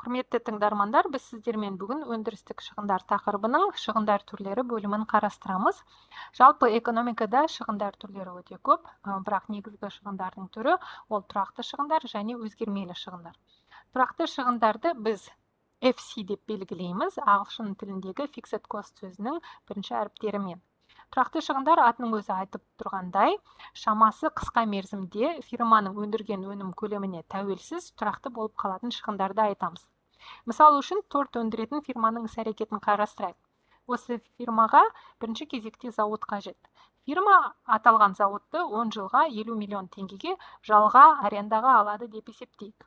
Құрметті тыңдармандар, біз сіздермен бүгін өндірістік шығындар тақырыбының шығындар түрлері бөлімін қарастырамыз. Жалпы экономикада шығындар түрлері өте көп, бірақ негізгі шығындардың түрі ол тұрақты шығындар және өзгермелі шығындар. Тұрақты шығындарды біз FC деп белгілейміз, ағылшын тіліндегі fixed cost сөзінің бірінші әріптерімен. Тұрақты шығындар атының өзі айтып тұрғандай, шамасы қысқа мерзімде фирманың өндірген өнім көлеміне тәуелсіз тұрақты болып қалатын шығындарды айтамыз. Мысалы үшін, торт өндіретін фирманың іс-әрекетін қарастырайық. Осы фирмаға бірінші кезекте зауыт қажет. Фирма аталған зауытты 10 жылға 50 миллион теңгеге жалға арендаға алады деп есептейік.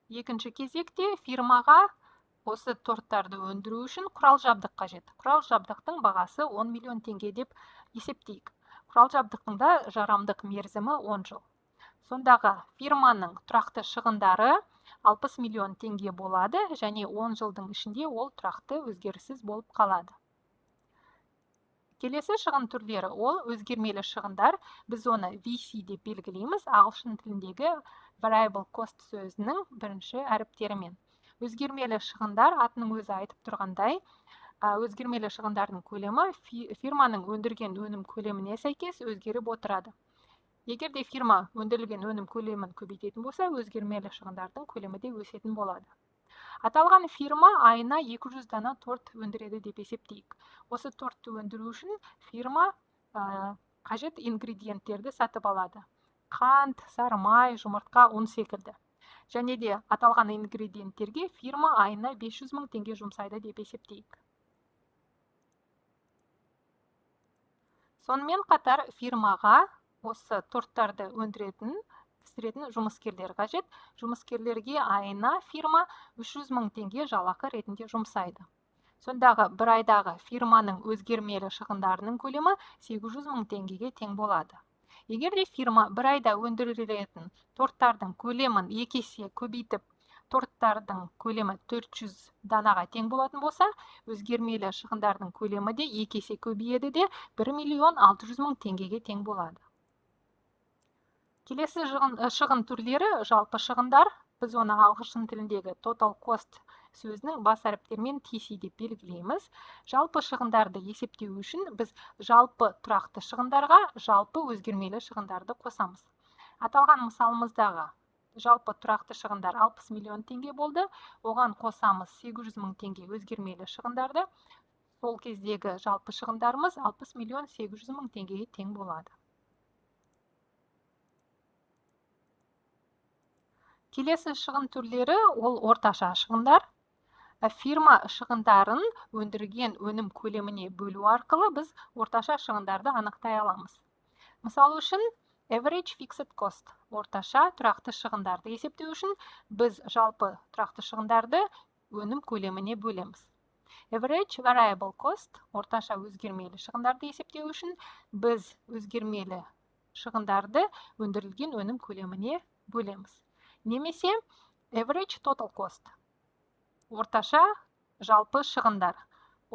Екінші кезекте фирмаға осы торттарды өндіру үшін құрал-жабдық қажет. Құрал-жабдықтың бағасы 10 миллион теңге деп есептейік. Құрал-жабдықтың да жарамдық мерзімі 10 жыл. Сондағы фирманың тұрақты шығындары 60 миллион теңге болады және 10 жылдың ішінде ол тұрақты өзгеріссіз болып қалады. Келесі шығын түрлері ол өзгермелі шығындар. Біз оны VC деп белгілейміз, ағылшын тіліндегі variable cost сөзінің бірінші әріптерімен. Өзгермелі шығындар атының өзі айтып тұрғандай, өзгермелі шығындардың көлемі фирманың өндірген өнім көлеміне сәйкес өзгеріп отырады. Егер де фирма өндірілген өнім көлемін көбейтетін болса, өзгермелі шығындардың көлемі де өсетін болады. Аталған фирма айына 200 дана торт өндіреді деп есептейік. Осы тортты өндіру үшін фирма қажет ингредиенттерді сатып алады. Қант, сары май, жұмыртқа, ұн секілді. Және де аталған ингредиенттерге фирма айына 500 мың теңге жұмсайды деп есептейік. Сонымен қатар фирмаға осы торттарды өндіретін, пісіретін жұмыскерлер қажет. Жұмыскерлерге айына фирма 300 мың теңге жалақы ретінде жұмсайды. Сондағы бір айдағы фирманың өзгермелі шығындарының көлемі 800 мың теңгеге тең болады. Егер де фирма бір айда өндірілетін торттардың көлемін 2 есе көбейтіп, торттардың көлемі 400 данаға тең болатын болса, өзгермелі шығындардың көлемі де 2 есе көбейеді де 1 миллион 600 мың теңгеге тең болады. Келесі шығын түрлері жалпы шығындар. Біз оны ағылшын тіліндегі total cost сөзінің бас әріптермен TC деп белгілейміз. Жалпы шығындарды есептеу үшін біз жалпы тұрақты шығындарға жалпы өзгермелі шығындарды қосамыз. Аталған мысалымыздағы жалпы тұрақты шығындар 60 миллион теңге болды. Оған қосамыз 800 мың теңге өзгермелі шығындарды. Сол кездегі жалпы шығындарымыз 60 миллион 800 мың теңгеге тең болады. Келесі шығын түрлері ол орташа шығындар. Фирма шығындарын өндірген өнім көлеміне бөлу арқылы біз орташа шығындарды анықтай аламыз. Мысалы үшін, average fixed cost, орташа тұрақты шығындарды есептеу үшін біз жалпы тұрақты шығындарды өнім көлеміне бөлеміз. Average variable cost, орташа өзгермелі шығындарды есептеу үшін біз өзгермелі шығындарды өндірілген өнім көлеміне бөлеміз. Немесе average total cost, орташа жалпы шығындар.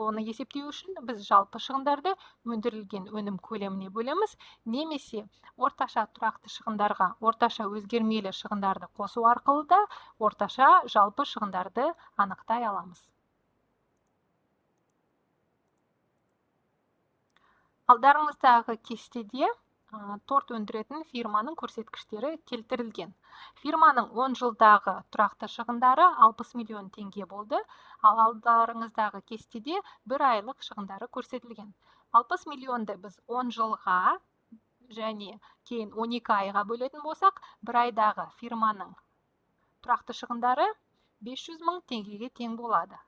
Оны есептеу үшін біз жалпы шығындарды өндірілген өнім көлеміне бөлеміз, немесе орташа тұрақты шығындарға орташа өзгермелі шығындарды қосу арқылы да орташа жалпы шығындарды анықтай аламыз. Алдарыңыздағы кестеде торт өндіретін фирманың көрсеткіштері келтірілген. Фирманың 10 жылдағы тұрақты шығындары 60 миллион теңге болды, ал алдарыңыздағы кестеде бір айлық шығындары көрсетілген. 60 миллионды біз 10 жылға және кейін 12 айға бөлетін болсақ, бір айдағы фирманың тұрақты шығындары 500 мың теңгеге тең болады.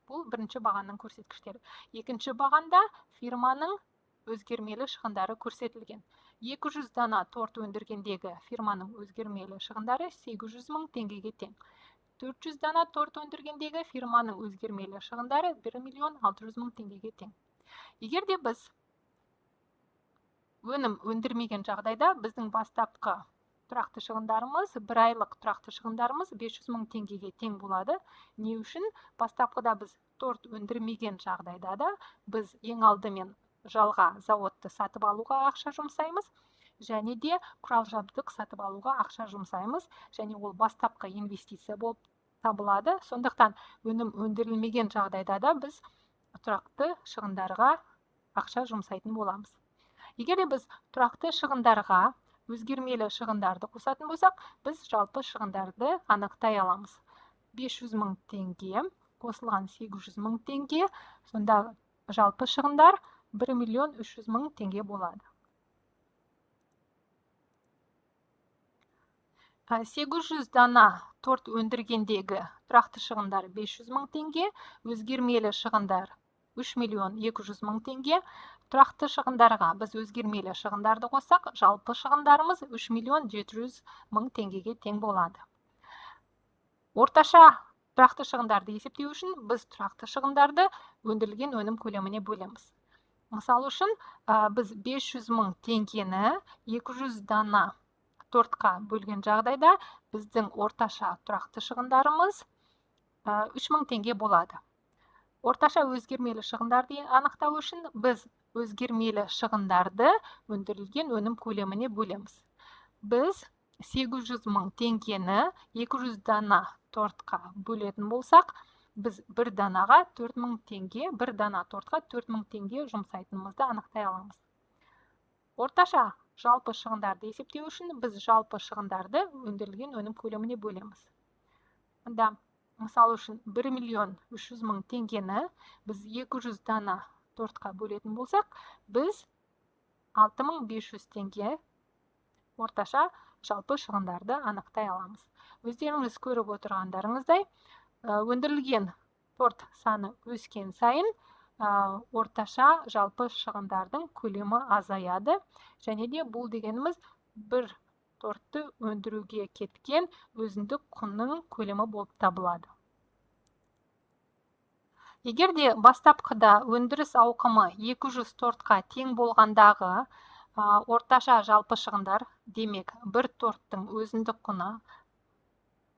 Бұл бірінші бағанның көрсеткіштері. Екінші бағанда фирманың өзгермелі шығындары көрсетілген. 200 дана торт өндіргендегі фирманың өзгермелі шығындары 800 мың теңгеге тең. 400 дана торт өндіргендегі фирманың өзгермелі шығындары 1 миллион 600 мың теңгеге тең. Егер де біз өнім өндірмеген жағдайда біздің бастапқы тұрақты шығындарымыз, бір айлық тұрақты шығындарымыз 500 мың теңгеге тең болады. Не үшін? Бастапқыда біз торт өндірмеген жағдайда да біз ең алдымен жалға зауытты сатып алуға ақша жұмсаймыз. және де құрал-жабдық сатып алуға ақша жұмсаймыз, және ол бастапқы инвестиция болып табылады. Сондықтан өнім өндірілмеген жағдайда да біз тұрақты шығындарға ақша жұмсайтын боламыз. Егер де біз тұрақты шығындарға өзгермелі шығындарды қосатын болсақ, біз жалпы шығындарды анықтай аламыз. 500 мың теңге қосылған 800 мың теңге, сонда жалпы шығындар 1 миллион 300 мың теңге болады. 800 дана торт өндіргендегі тұрақты шығындар 500 мың теңге, өзгермелі шығындар 3 миллион 200 мың теңге. Тұрақты шығындарға біз өзгермелі шығындарды қоссақ, жалпы шығындарымыз 3 миллион 700 мың теңгеге тең болады. Орташа тұрақты шығындарды есептеу үшін біз тұрақты шығындарды өндірілген өнім көлеміне бөлеміз. Мысалы үшін, біз 500 мың теңгені 200 дана тортқа бөлген жағдайда біздің орташа тұрақты шығындарымыз 3000 теңге болады. Орташа өзгермелі шығындарды анықтау үшін біз өзгермелі шығындарды өндірілген өнім көлеміне бөлеміз. Біз 800 мың теңгені 200 дана тортқа бөлетін болсақ, біз бір данаға 4000 теңге, бір дана тортқа 4000 теңге жұмсайтынымызды анықтай аламыз. Орташа жалпы шығындарды есептеу үшін біз жалпы шығындарды өндірілген өнім көлеміне бөлеміз. Онда, мысалы үшін 1 миллион 300 мың теңгені біз 200 дана тортқа бөлетін болсақ, біз 6500 теңге орташа жалпы шығындарды анықтай аламыз. Өздеріңіз көріп отырғандарыңыздай, өндірілген торт саны өскен сайын орташа жалпы шығындардың көлемі азаяды, және де бұл дегеніміз бір тортты өндіруге кеткен өзіндік құнның көлемі болып табылады. Егер де бастапқыда өндіріс ауқымы 200 тортқа тең болғандағы орташа жалпы шығындар, демек бір торттың өзіндік құны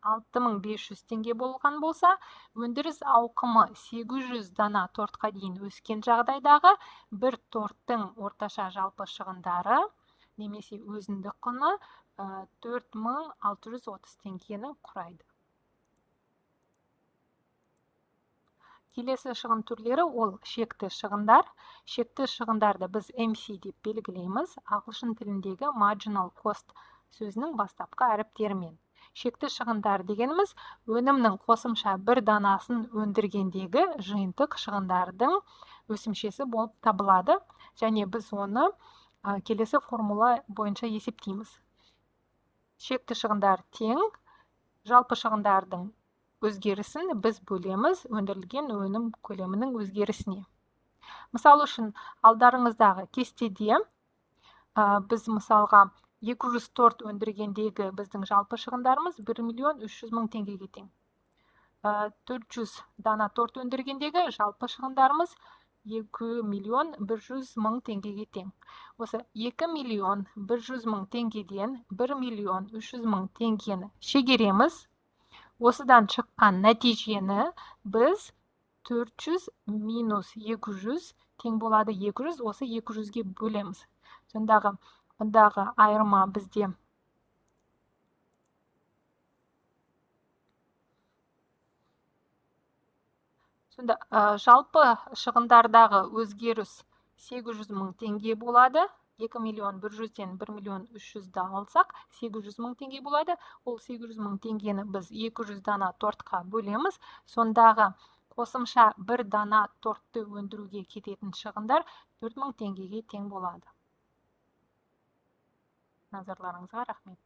6500 теңге болған болса, өндіріс ауқымы 800 дана тортқа дейін өскен жағдайдағы бір торттың орташа жалпы шығындары, немесе өзіндік құны 4630 теңгені құрайды. Келесі шығын түрлері ол шекті шығындар. Шекті шығындарды біз MC деп белгілейміз, ағылшын тіліндегі marginal cost сөзінің бастапқы әріптерімен. Шекті шығындар дегеніміз өнімнің қосымша бір данасын өндіргендегі жиынтық шығындардың өсімшесі болып табылады, және біз оны келесі формула бойынша есептейміз. Шекті шығындар тең жалпы шығындардың өзгерісін біз бөлеміз өндірілген өнім көлемінің өзгерісіне. Мысалы үшін, алдарыңыздағы кестеде біз мысалға 200 торт өндіргендегі біздің жалпы шығындарымыз 1 миллион 300 мың теңгеге тең. 400 дана торт өндіргендегі жалпы шығындарымыз 2 миллион 100 мың теңгеге тең. Осы 2 миллион 100 мың теңгеден 1 миллион 300 мың теңгені шегереміз. Осыдан шыққан нәтижені біз 400 минус 200 тең болады 200, осы 200-ге бөлеміз. Ондағы айырма бізде жалпы шығындардағы өзгеріс 800 мың теңге болады. 2 миллион 100-ден 1 миллион 300-ді алсақ, 800 мың теңге болады. Ол 800 мың теңгені біз 200 дана тортқа бөлеміз. Сондағы қосымша бір дана тортты өндіруге кететін шығындар 4000 теңгеге тең болады. Назарларыңызға рахмет.